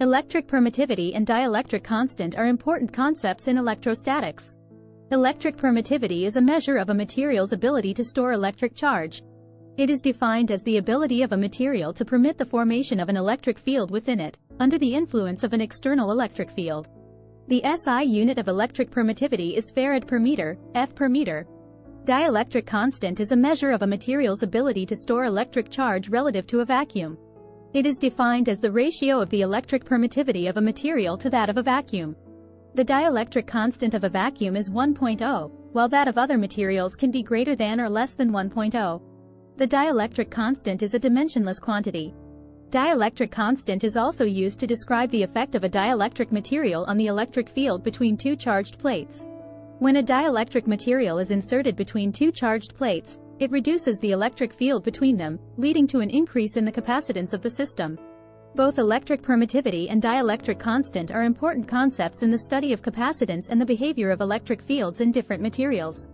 Electric permittivity and dielectric constant are important concepts in electrostatics. Electric permittivity is a measure of a material's ability to store electric charge. It is defined as the ability of a material to permit the formation of an electric field within it, under the influence of an external electric field. The SI unit of electric permittivity is farad per meter, F per meter. Dielectric constant is a measure of a material's ability to store electric charge relative to a vacuum. It is defined as the ratio of the electric permittivity of a material to that of a vacuum. The dielectric constant of a vacuum is 1.0, while that of other materials can be greater than or less than 1.0. The dielectric constant is a dimensionless quantity. Dielectric constant is also used to describe the effect of a dielectric material on the electric field between two charged plates. When a dielectric material is inserted between two charged plates, it reduces the electric field between them, leading to an increase in the capacitance of the system. Both electric permittivity and dielectric constant are important concepts in the study of capacitance and the behavior of electric fields in different materials.